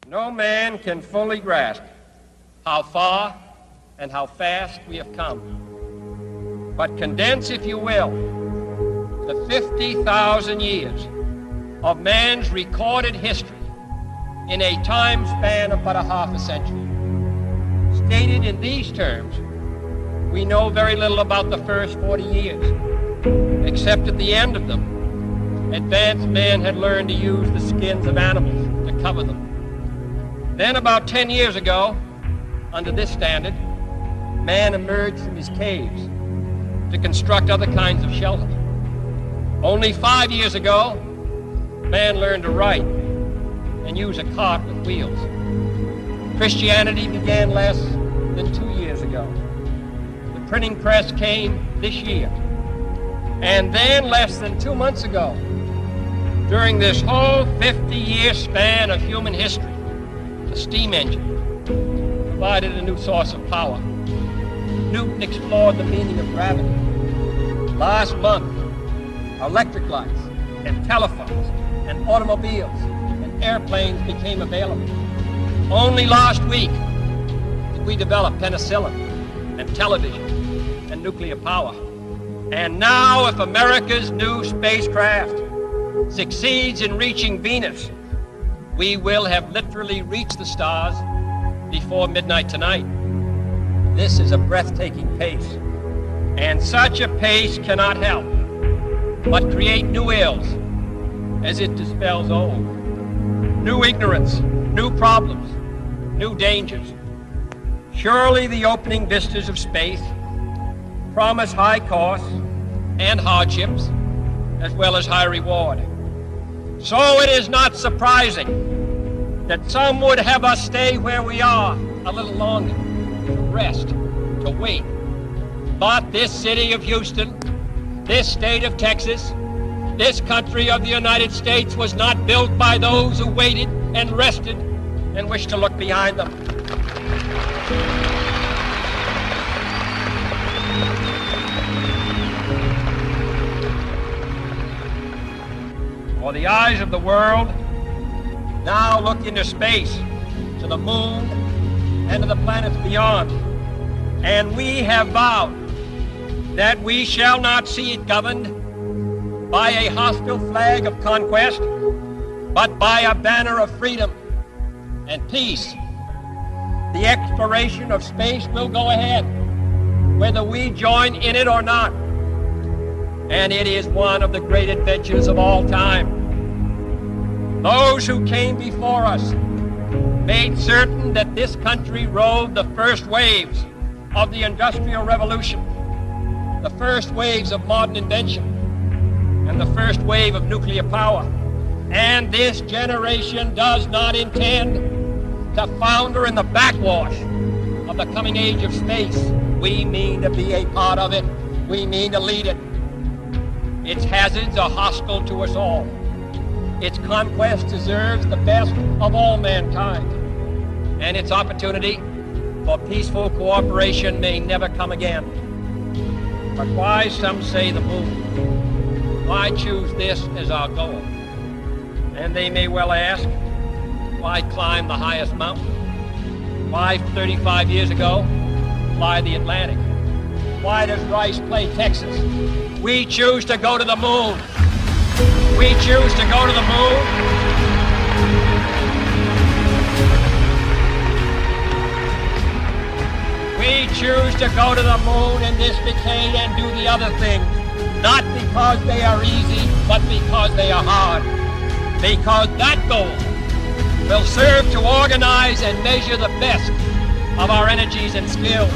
No man can fully grasp how far and how fast we have come. But condense, if you will, the 50,000 years of man's recorded history in a time span of but a half a century. Stated in these terms, we know very little about the first 40 years, except at the end of them, advanced man had learned to use the skins of animals to cover them. Then about 10 years ago, under this standard, man emerged from his caves to construct other kinds of shelter. Only 5 years ago, man learned to write and use a cart with wheels. Christianity began less than 2 years ago. The printing press came this year. And then less than 2 months ago, during this whole 50-year span of human history, the steam engine provided a new source of power. Newton explored the meaning of gravity. Last month, electric lights and telephones and automobiles and airplanes became available. Only last week did we develop penicillin and television and nuclear power. And now, if America's new spacecraft succeeds in reaching Venus, we will have literally reached the stars before midnight tonight. This is a breathtaking pace, and such a pace cannot help but create new ills as it dispels old. New ignorance, new problems, new dangers. Surely the opening vistas of space promise high costs and hardships, as well as high reward. So it is not surprising that some would have us stay where we are a little longer, to rest, to wait. But this city of Houston, this state of Texas, this country of the United States was not built by those who waited and rested and wished to look behind them. For the eyes of the world now look into space, to the moon, and to the planets beyond. And we have vowed that we shall not see it governed by a hostile flag of conquest, but by a banner of freedom and peace. The exploration of space will go ahead, whether we join in it or not. And it is one of the great adventures of all time. Those who came before us made certain that this country rode the first waves of the Industrial Revolution, the first waves of modern invention, and the first wave of nuclear power. And this generation does not intend to founder in the backwash of the coming age of space. We mean to be a part of it. We mean to lead it. Its hazards are hostile to us all. Its conquest deserves the best of all mankind. And its opportunity for peaceful cooperation may never come again. But why, some say, the moon? Why choose this as our goal? And they may well ask, why climb the highest mountain? Why 35 years ago fly the Atlantic? Why does Rice play Texas? We choose to go to the moon. We choose to go to the moon. We choose to go to the moon in this decade and do the other things, not because they are easy, but because they are hard. Because that goal will serve to organize and measure the best of our energies and skills.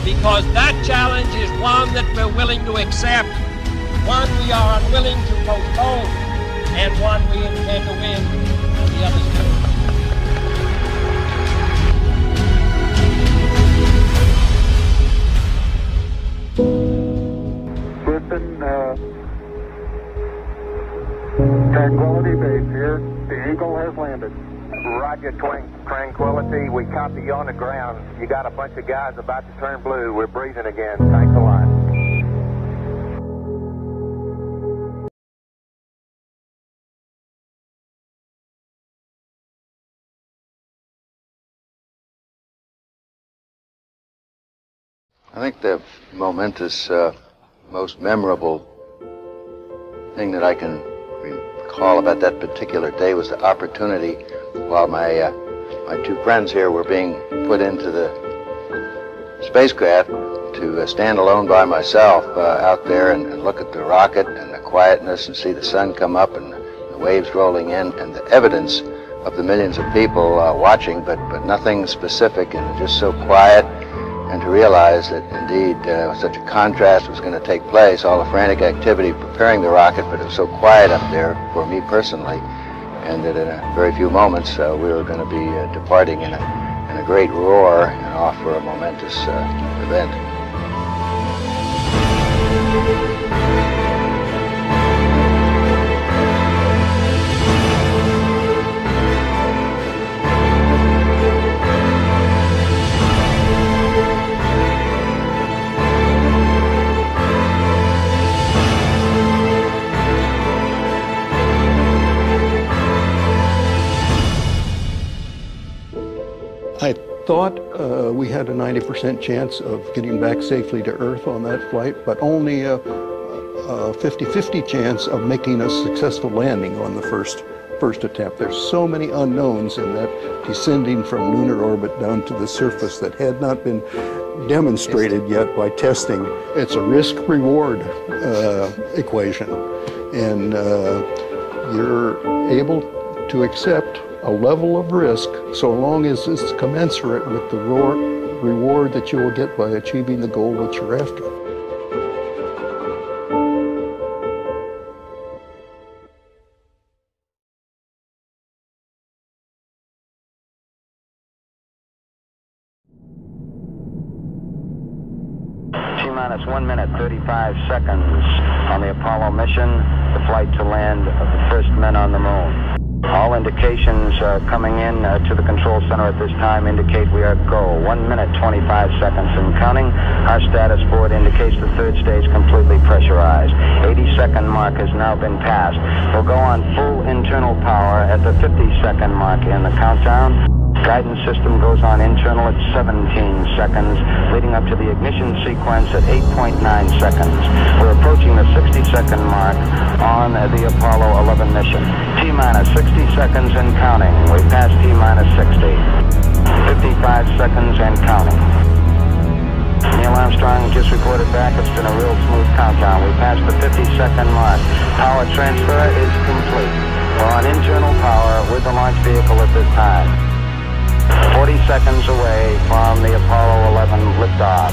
Because that challenge is one that we're willing to accept, one we are unwilling to postpone, and one we intend to win, and the others do. Houston, Tranquility Base here. The Eagle has landed. Roger, Tranquility. We copy you on the ground. You got a bunch of guys about to turn blue. We're breathing again. Thanks a lot. I think the momentous, most memorable thing that I can recall about that particular day was the opportunity while my two friends here were being put into the spacecraft to stand alone by myself out there and look at the rocket and the quietness and see the sun come up and the waves rolling in and the evidence of the millions of people watching, but nothing specific and just so quiet. And to realize that indeed such a contrast was going to take place, all the frantic activity preparing the rocket, but it was so quiet up there for me personally, and that in a very few moments we were going to be departing in a great roar and off for a momentous event. I thought we had a 90% chance of getting back safely to Earth on that flight, but only a 50-50 chance of making a successful landing on the first attempt. There's so many unknowns in that descending from lunar orbit down to the surface that had not been demonstrated yet by testing. It's a risk-reward equation, and you're able to accept a level of risk so long as it's commensurate with the reward that you will get by achieving the goal that you're after. T-minus 1 minute, 35 seconds on the Apollo mission, the flight to land of the first men on the moon. All indications coming in to the control center at this time indicate we are go. 1 minute, 25 seconds and counting. Our status board indicates the third stage completely pressurized. 80-second mark has now been passed. We'll go on full internal power at the 50-second mark in the countdown. Guidance system goes on internal at 17 seconds, leading up to the ignition sequence at 8.9 seconds. We're approaching the 60-second mark on the Apollo 11 mission. T-minus 60 seconds and counting. We passed T-minus 60. 55 seconds and counting. Neil Armstrong just reported back. It's been a real smooth countdown. We passed the 50-second mark. Power transfer is complete. We're on internal power with the launch vehicle at this time. 40 seconds away from the Apollo 11 liftoff.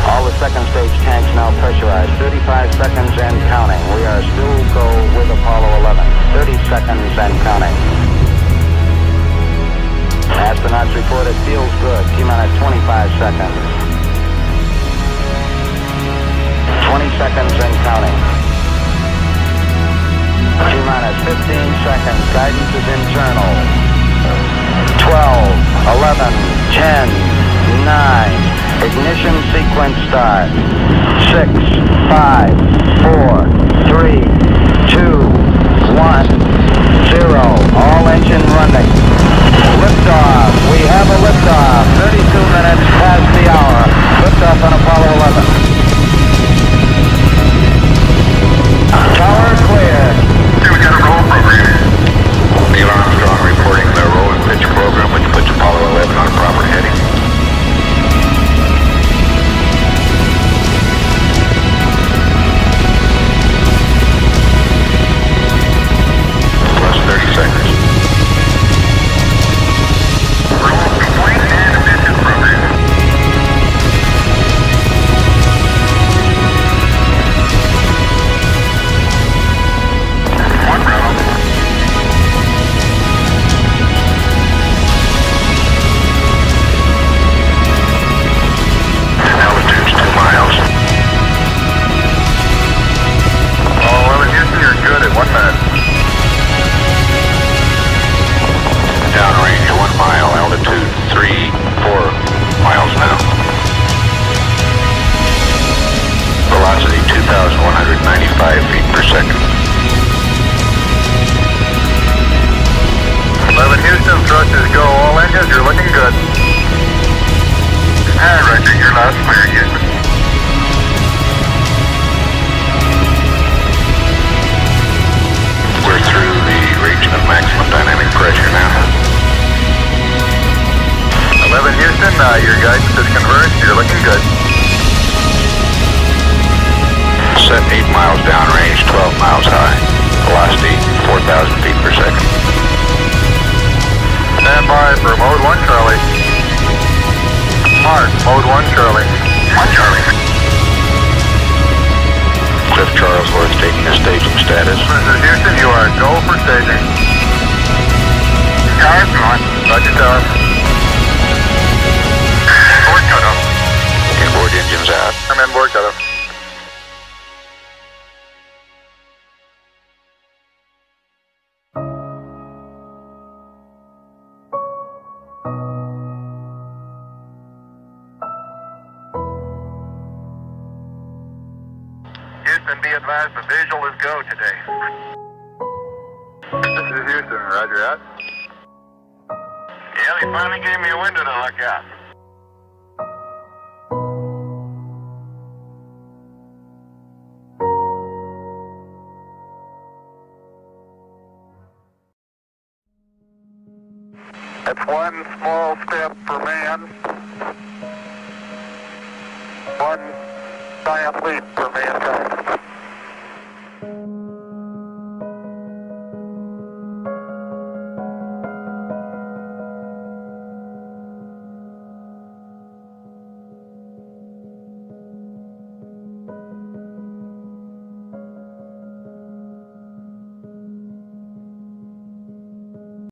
All the second stage tanks now pressurized. 35 seconds and counting. We are still go with Apollo 11. 30 seconds and counting. Astronauts report it feels good. T-minus 25 seconds. 20 seconds and counting. T-minus 15 seconds. Guidance is internal. 12, 11, 10, 9. Ignition sequence start. 6, 5, 4, 3, 2, 1, 0. All engine running. Liftoff. We have a liftoff. 32 minutes past the hour. Liftoff on Apollo 11. Tower clear. Okay, we got a roll program. Neil Armstrong reporting the roll and pitch program, which puts Apollo 11 on a proper heading. Plus 30 seconds. Roll complete and emission program. One round. Altitude's 2 miles. Oh, 11 Houston, you're good at 1 minute. Downrange 1 mile, altitude 3, 4 miles now. Velocity 2,195 feet per second. 11 Houston, thrusters go. All engines, you're looking good. Roger, you're loud and clear, Houston. We're through the region of maximum dynamic pressure now. 11 Houston, your guidance is converged. You're looking good. Set 8 miles downrange, 12 miles high. Velocity 4,000 feet per second. Stand by for mode 1 Charlie. Mark, mode 1 Charlie. 1 Charlie. Cliff Charlesworth taking a staging status. This is Houston, you are go for staging. Tower's going. Roger, tower. Inboard cutoff. Inboard engines out. I'm inboard cutoff. Houston, be advised the visual is go today. This is Houston, roger out. Yeah, they finally gave me a window to look out. That's one small step for man, one giant leap for mankind.